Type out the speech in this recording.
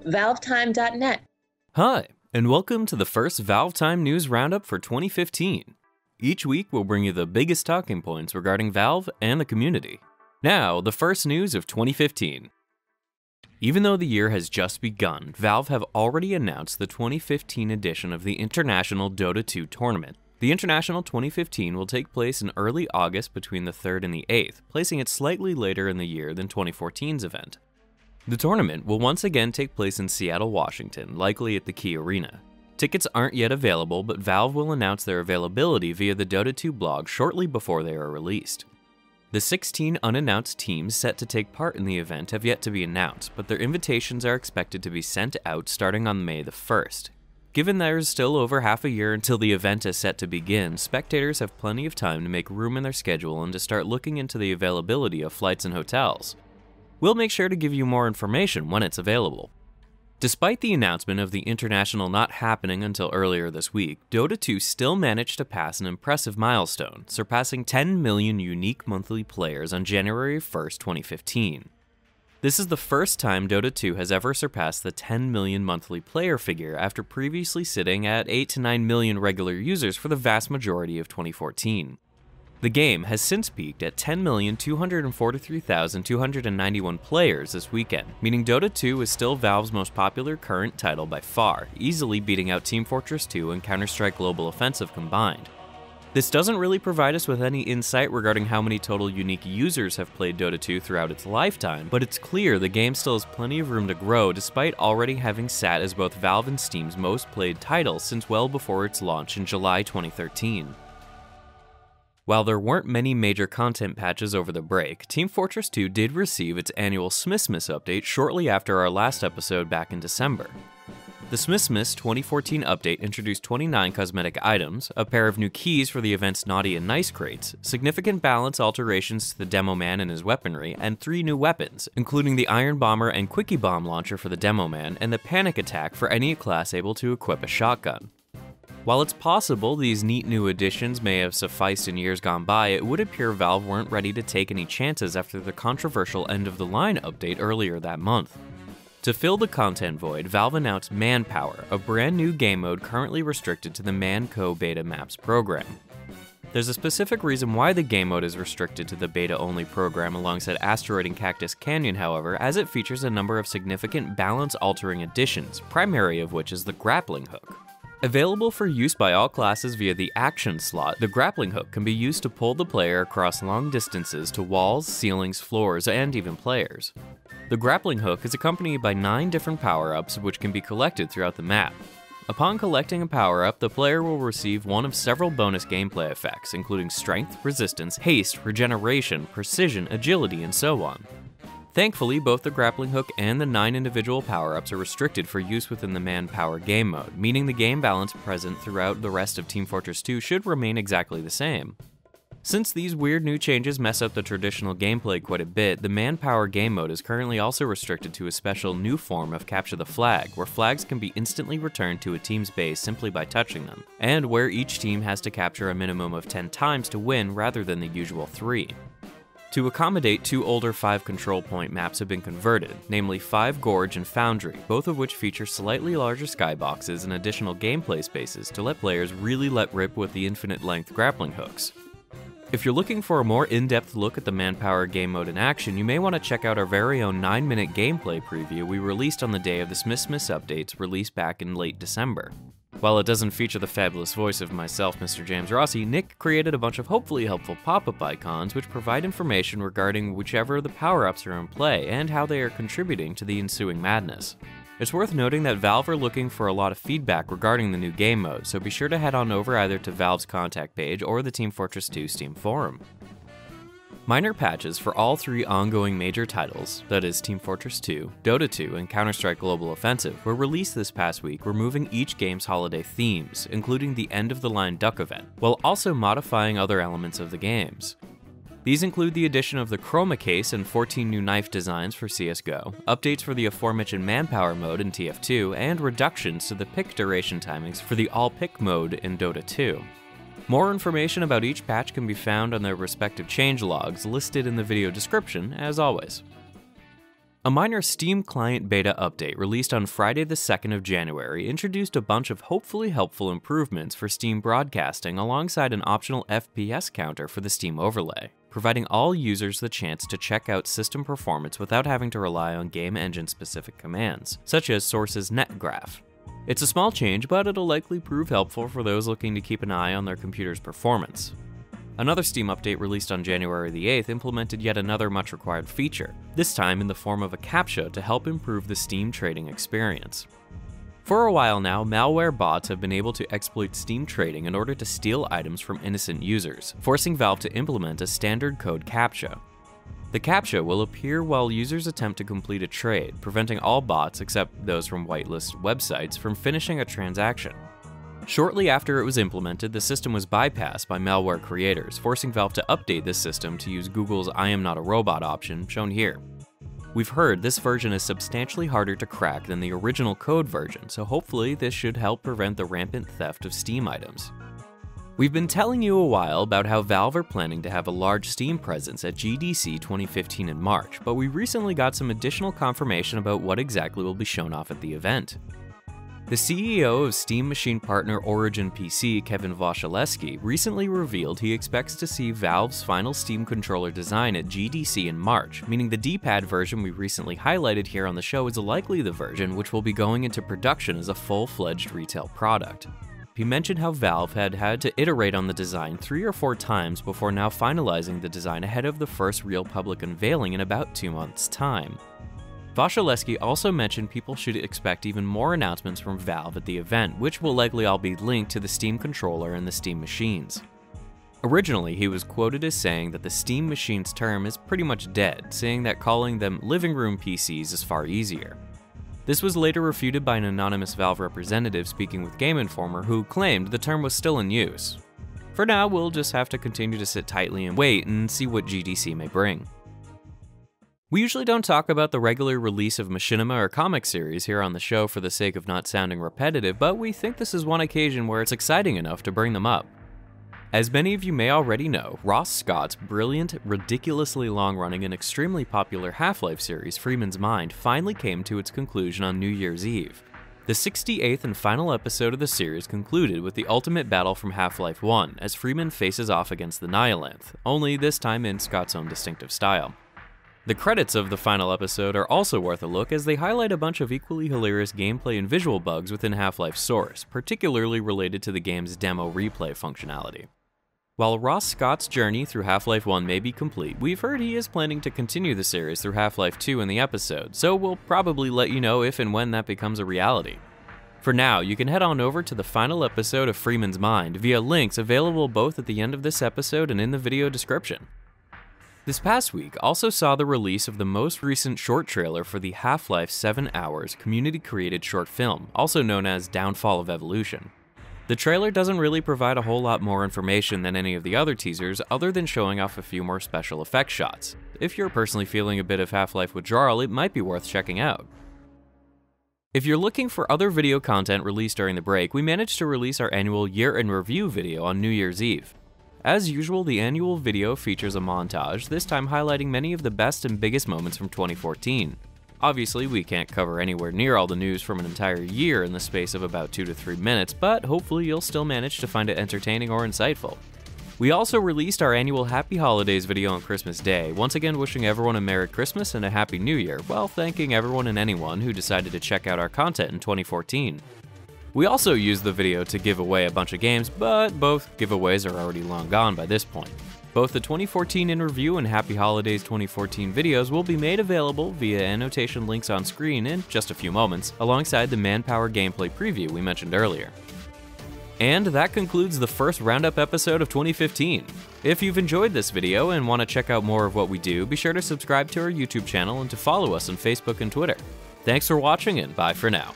ValveTime.net. Hi, and welcome to the first ValveTime News Roundup for 2015. Each week we'll bring you the biggest talking points regarding Valve and the community. Now, the first news of 2015. Even though the year has just begun, Valve have already announced the 2015 edition of the International Dota 2 tournament. The International 2015 will take place in early August between the 3rd and the 8th, placing it slightly later in the year than 2014's event. The tournament will once again take place in Seattle, Washington, likely at the Key Arena. Tickets aren't yet available, but Valve will announce their availability via the Dota 2 blog shortly before they are released. The 16 unannounced teams set to take part in the event have yet to be announced, but their invitations are expected to be sent out starting on May the 1st. Given there's still over half a year until the event is set to begin, spectators have plenty of time to make room in their schedule and to start looking into the availability of flights and hotels. We'll make sure to give you more information when it's available. Despite the announcement of the International not happening until earlier this week, Dota 2 still managed to pass an impressive milestone, surpassing 10 million unique monthly players on January 1st, 2015. This is the first time Dota 2 has ever surpassed the 10 million monthly player figure after previously sitting at 8 to 9 million regular users for the vast majority of 2014. The game has since peaked at 10,243,291 players this weekend, meaning Dota 2 is still Valve's most popular current title by far, easily beating out Team Fortress 2 and Counter-Strike Global Offensive combined. This doesn't really provide us with any insight regarding how many total unique users have played Dota 2 throughout its lifetime, but it's clear the game still has plenty of room to grow despite already having sat as both Valve and Steam's most played title since well before its launch in July 2013. While there weren't many major content patches over the break, Team Fortress 2 did receive its annual Smissmas update shortly after our last episode back in December. The Smissmas 2014 update introduced 29 cosmetic items, a pair of new keys for the event's Naughty and Nice crates, significant balance alterations to the Demo Man and his weaponry, and 3 new weapons, including the Iron Bomber and Quickie Bomb launcher for the Demo Man, and the Panic Attack for any class able to equip a shotgun. While it's possible these neat new additions may have sufficed in years gone by, it would appear Valve weren't ready to take any chances after the controversial end-of-the-line update earlier that month. To fill the content void, Valve announced Mannpower, a brand new game mode currently restricted to the Manco beta maps program. There's a specific reason why the game mode is restricted to the beta-only program alongside Asteroid and Cactus Canyon, however, as it features a number of significant balance-altering additions, primary of which is the grappling hook. Available for use by all classes via the action slot, the grappling hook can be used to pull the player across long distances to walls, ceilings, floors, and even players. The grappling hook is accompanied by 9 different power-ups which can be collected throughout the map. Upon collecting a power-up, the player will receive one of several bonus gameplay effects, including strength, resistance, haste, regeneration, precision, agility, and so on. Thankfully, both the grappling hook and the 9 individual power-ups are restricted for use within the Mannpower game mode, meaning the game balance present throughout the rest of Team Fortress 2 should remain exactly the same. Since these weird new changes mess up the traditional gameplay quite a bit, the Mannpower game mode is currently also restricted to a special new form of Capture the Flag, where flags can be instantly returned to a team's base simply by touching them, and where each team has to capture a minimum of 10 times to win rather than the usual 3. To accommodate 2 older 5 control point maps have been converted, namely 5 Gorge and Foundry, both of which feature slightly larger skyboxes and additional gameplay spaces to let players really let rip with the infinite length grappling hooks. If you're looking for a more in-depth look at the Mannpower game mode in action, you may want to check out our very own 9-minute gameplay preview we released on the day of the Smissmas updates released back in late December. While it doesn't feature the fabulous voice of myself, Mr. James Rossi, Nick created a bunch of hopefully helpful pop-up icons which provide information regarding whichever of the power-ups are in play and how they are contributing to the ensuing madness. It's worth noting that Valve are looking for a lot of feedback regarding the new game mode, so be sure to head on over either to Valve's contact page or the Team Fortress 2 Steam forum. Minor patches for all 3 ongoing major titles, that is Team Fortress 2, Dota 2, and Counter-Strike Global Offensive, were released this past week, removing each game's holiday themes, including the end-of-the-line Duck event, while also modifying other elements of the games. These include the addition of the Chroma Case and 14 new knife designs for CSGO, updates for the aforementioned Mannpower mode in TF2, and reductions to the pick duration timings for the all-pick mode in Dota 2. More information about each patch can be found on their respective changelogs listed in the video description, as always. A minor Steam client beta update released on Friday the 2nd of January introduced a bunch of hopefully helpful improvements for Steam broadcasting alongside an optional FPS counter for the Steam overlay, providing all users the chance to check out system performance without having to rely on game engine-specific commands, such as Source's netgraph. It's a small change, but it'll likely prove helpful for those looking to keep an eye on their computer's performance. Another Steam update released on January the 8th implemented yet another much-required feature, this time in the form of a CAPTCHA to help improve the Steam trading experience. For a while now, malware bots have been able to exploit Steam trading in order to steal items from innocent users, forcing Valve to implement a standard code CAPTCHA. The CAPTCHA will appear while users attempt to complete a trade, preventing all bots, except those from whitelisted websites, from finishing a transaction. Shortly after it was implemented, the system was bypassed by malware creators, forcing Valve to update this system to use Google's I am not a robot option, shown here. We've heard this version is substantially harder to crack than the original code version, so hopefully this should help prevent the rampant theft of Steam items. We've been telling you a while about how Valve are planning to have a large Steam presence at GDC 2015 in March, but we recently got some additional confirmation about what exactly will be shown off at the event. The CEO of Steam machine partner Origin PC, Kevin Waszalewski, recently revealed he expects to see Valve's final Steam controller design at GDC in March, meaning the D-pad version we recently highlighted here on the show is likely the version which will be going into production as a full-fledged retail product. He mentioned how Valve had to iterate on the design 3 or 4 times before now finalizing the design ahead of the first real public unveiling in about 2 months' time. Waszalewski also mentioned people should expect even more announcements from Valve at the event, which will likely all be linked to the Steam controller and the Steam machines. Originally, he was quoted as saying that the Steam machines term is pretty much dead, saying that calling them living room PCs is far easier. This was later refuted by an anonymous Valve representative speaking with Game Informer, who claimed the term was still in use. For now, we'll just have to continue to sit tightly and wait and see what GDC may bring. We usually don't talk about the regular release of machinima or comic series here on the show for the sake of not sounding repetitive, but we think this is one occasion where it's exciting enough to bring them up. As many of you may already know, Ross Scott's brilliant, ridiculously long-running and extremely popular Half-Life series, Freeman's Mind, finally came to its conclusion on New Year's Eve. The 68th and final episode of the series concluded with the ultimate battle from Half-Life 1, as Freeman faces off against the Nihilanth, only this time in Scott's own distinctive style. The credits of the final episode are also worth a look, as they highlight a bunch of equally hilarious gameplay and visual bugs within Half-Life Source, particularly related to the game's demo replay functionality. While Ross Scott's journey through Half-Life 1 may be complete, we've heard he is planning to continue the series through Half-Life 2 in the episode, so we'll probably let you know if and when that becomes a reality. For now, you can head on over to the final episode of Freeman's Mind via links available both at the end of this episode and in the video description. This past week also saw the release of the most recent short trailer for the Half-Life 7 Hours community-created short film, also known as Downfall of Evolution. The trailer doesn't really provide a whole lot more information than any of the other teasers, other than showing off a few more special effects shots. If you're personally feeling a bit of Half-Life withdrawal, it might be worth checking out. If you're looking for other video content released during the break, we managed to release our annual Year in Review video on New Year's Eve. As usual, the annual video features a montage, this time highlighting many of the best and biggest moments from 2014. Obviously, we can't cover anywhere near all the news from an entire year in the space of about 2 to 3 minutes, but hopefully you'll still manage to find it entertaining or insightful. We also released our annual Happy Holidays video on Christmas Day, once again wishing everyone a Merry Christmas and a Happy New Year, while thanking everyone and anyone who decided to check out our content in 2014. We also used the video to give away a bunch of games, but both giveaways are already long gone by this point. Both the 2014 In Review and Happy Holidays 2014 videos will be made available via annotation links on screen in just a few moments, alongside the Mannpower gameplay preview we mentioned earlier. And that concludes the first roundup episode of 2015. If you've enjoyed this video and want to check out more of what we do, be sure to subscribe to our YouTube channel and to follow us on Facebook and Twitter. Thanks for watching, and bye for now.